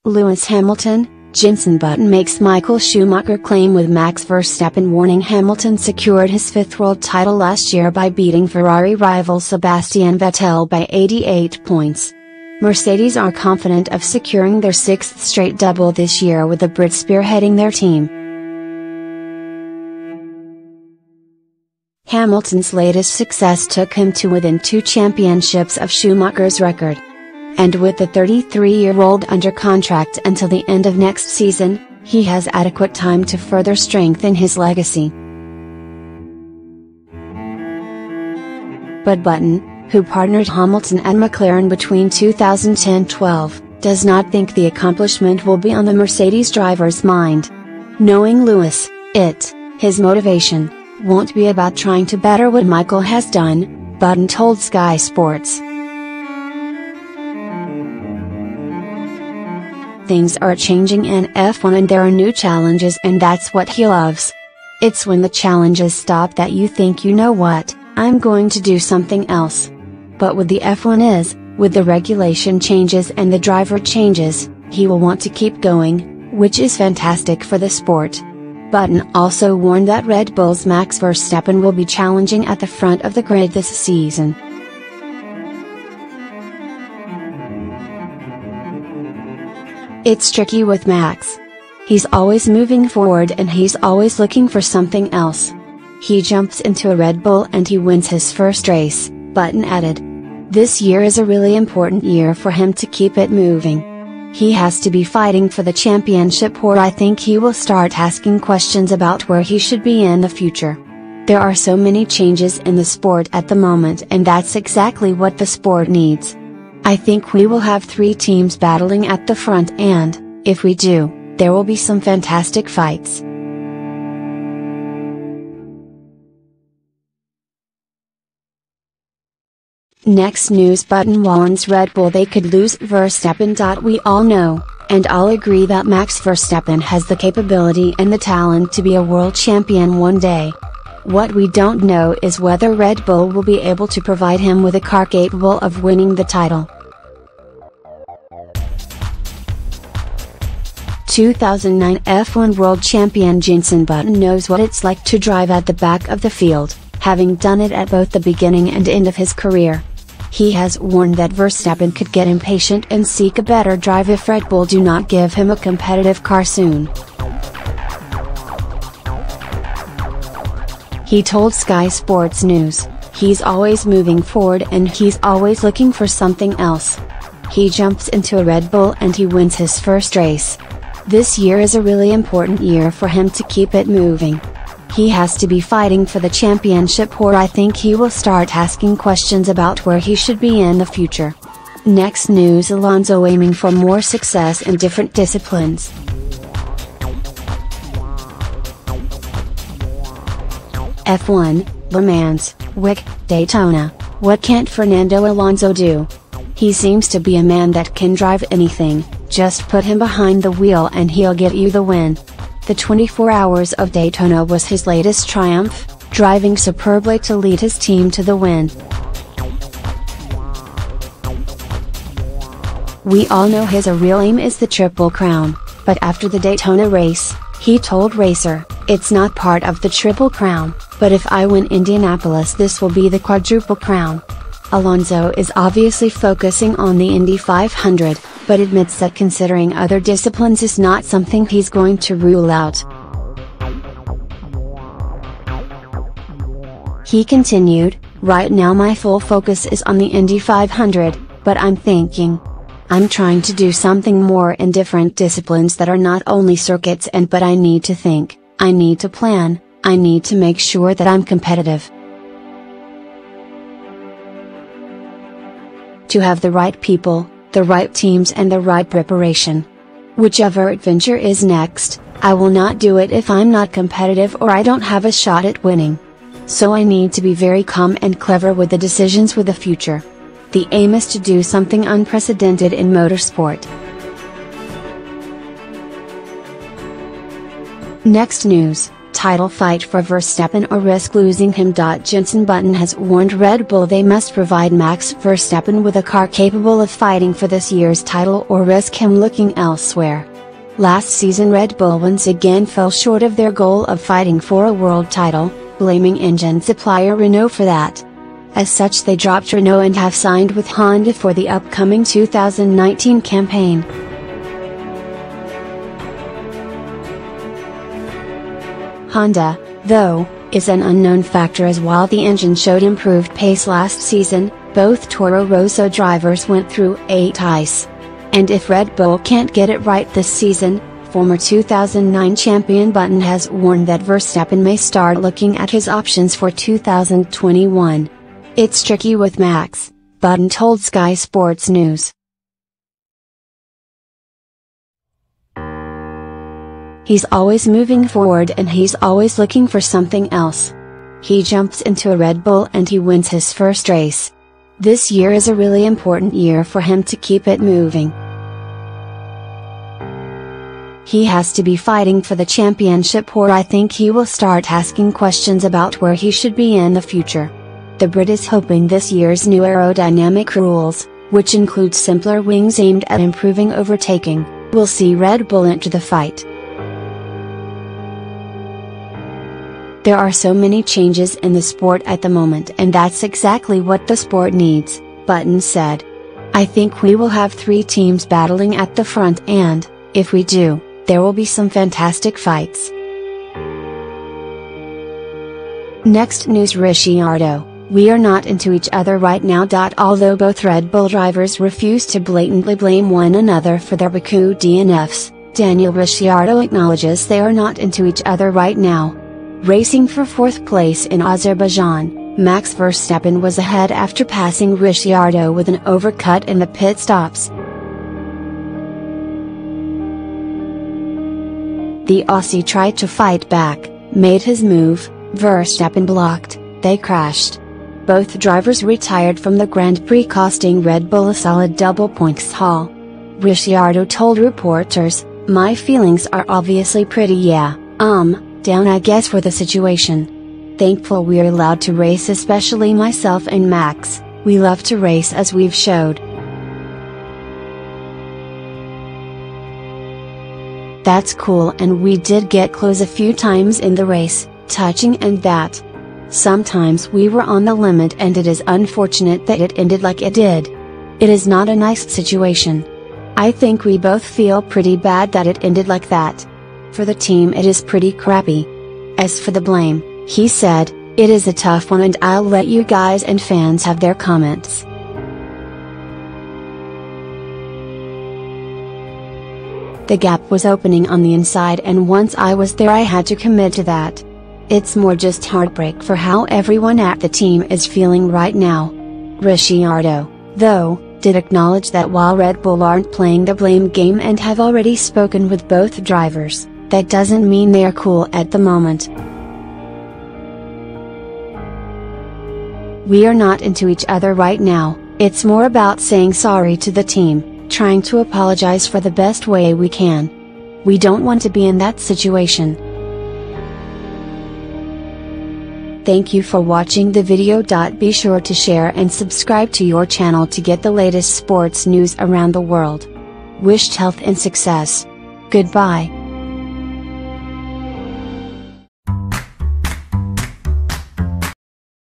Lewis Hamilton, Jenson Button makes Michael Schumacher claim with Max Verstappen warning. Hamilton secured his fifth world title last year by beating Ferrari rival Sebastian Vettel by 88 points. Mercedes are confident of securing their sixth straight double this year with the Brit spearheading their team. Hamilton's latest success took him to within 2 championships of Schumacher's record. And with the 33-year-old under contract until the end of next season, he has adequate time to further strengthen his legacy. But Button, who partnered Hamilton and McLaren between 2010-12, does not think the accomplishment will be on the Mercedes driver's mind. Knowing Lewis, his motivation, won't be about trying to better what Michael has done, Button told Sky Sports. Things are changing in F1 and there are new challenges, and that's what he loves. It's when the challenges stop that you think, you know what, I'm going to do something else. But with the F1 with the regulation changes and the driver changes, he will want to keep going, which is fantastic for the sport. Button also warned that Red Bull's Max Verstappen will be challenging at the front of the grid this season. It's tricky with Max. He's always moving forward and he's always looking for something else. He jumps into a Red Bull and he wins his first race, Button added. This year is a really important year for him to keep it moving. He has to be fighting for the championship, or I think he will start asking questions about where he should be in the future. There are so many changes in the sport at the moment, and that's exactly what the sport needs. I think we will have 3 teams battling at the front, and, if we do, there will be some fantastic fights. Next news: Button warns Red Bull they could lose Verstappen. We all know, and all agree, that Max Verstappen has the capability and the talent to be a world champion one day. What we don't know is whether Red Bull will be able to provide him with a car capable of winning the title. 2009 F1 World Champion Jenson Button knows what it's like to drive at the back of the field, having done it at both the beginning and end of his career. He has warned that Verstappen could get impatient and seek a better drive if Red Bull do not give him a competitive car soon. He told Sky Sports News, "He's always moving forward and he's always looking for something else. He jumps into a Red Bull and he wins his first race. This year is a really important year for him to keep it moving. He has to be fighting for the championship, or I think he will start asking questions about where he should be in the future." Next news: Alonso aiming for more success in different disciplines. F1, Le Mans, WEC, Daytona. What can't Fernando Alonso do? He seems to be a man that can drive anything, just put him behind the wheel and he'll get you the win. The 24 Hours of Daytona was his latest triumph, driving superbly to lead his team to the win. We all know his real aim is the Triple Crown, but after the Daytona race, he told Racer, "It's not part of the Triple Crown, but if I win Indianapolis this will be the Quadruple Crown." Alonso is obviously focusing on the Indy 500, but admits that considering other disciplines is not something he's going to rule out. He continued, "Right now my full focus is on the Indy 500, but I'm trying to do something more in different disciplines that are not only circuits, but I need to think, I need to plan, I need to make sure that I'm competitive. To have the right people, the right teams and the right preparation. Whichever adventure is next, I will not do it if I'm not competitive or I don't have a shot at winning. So I need to be very calm and clever with the decisions with the future. The aim is to do something unprecedented in motorsport." Next news: title fight for Verstappen or risk losing him. Jenson Button has warned Red Bull they must provide Max Verstappen with a car capable of fighting for this year's title or risk him looking elsewhere. Last season Red Bull once again fell short of their goal of fighting for a world title, blaming engine supplier Renault for that. As such they dropped Renault and have signed with Honda for the upcoming 2019 campaign. Honda, though, is an unknown factor as while the engine showed improved pace last season, both Toro Rosso drivers went through 8 ice. And if Red Bull can't get it right this season, former 2009 champion Button has warned that Verstappen may start looking at his options for 2021. It's tricky with Max, Button told Sky Sports News. He's always moving forward and he's always looking for something else. He jumps into a Red Bull and he wins his first race. This year is a really important year for him to keep it moving. He has to be fighting for the championship or I think he will start asking questions about where he should be in the future. The Brit is hoping this year's new aerodynamic rules, which include simpler wings aimed at improving overtaking, will see Red Bull enter the fight. There are so many changes in the sport at the moment and that's exactly what the sport needs, Button said. I think we will have 3 teams battling at the front and, if we do, there will be some fantastic fights. Next news Ricciardo, we are not into each other right now. Although both Red Bull drivers refuse to blatantly blame one another for their Baku DNFs, Daniel Ricciardo acknowledges they are not into each other right now. Racing for 4th place in Azerbaijan, Max Verstappen was ahead after passing Ricciardo with an overcut in the pit stops. The Aussie tried to fight back, made his move, Verstappen blocked, they crashed. Both drivers retired from the Grand Prix costing Red Bull a solid double points haul. Ricciardo told reporters, "My feelings are obviously pretty down I guess for the situation. Thankful we're allowed to race, especially myself and Max, we love to race as we've showed. That's cool and we did get close a few times in the race, touching and that. Sometimes we were on the limit and it is unfortunate that it ended like it did. It is not a nice situation. I think we both feel pretty bad that it ended like that. For the team it is pretty crappy. As for the blame," he said, "it is a tough one and I'll let you guys and fans have their comments." The gap was opening on the inside and once I was there I had to commit to that. It's more just heartbreak for how everyone at the team is feeling right now. Ricciardo, though, did acknowledge that while Red Bull aren't playing the blame game and have already spoken with both drivers, that doesn't mean they are cool at the moment. We are not into each other right now, it's more about saying sorry to the team, trying to apologize for the best way we can. We don't want to be in that situation. Thank you for watching the video. Be sure to share and subscribe to your channel to get the latest sports news around the world. Wished health and success. Goodbye.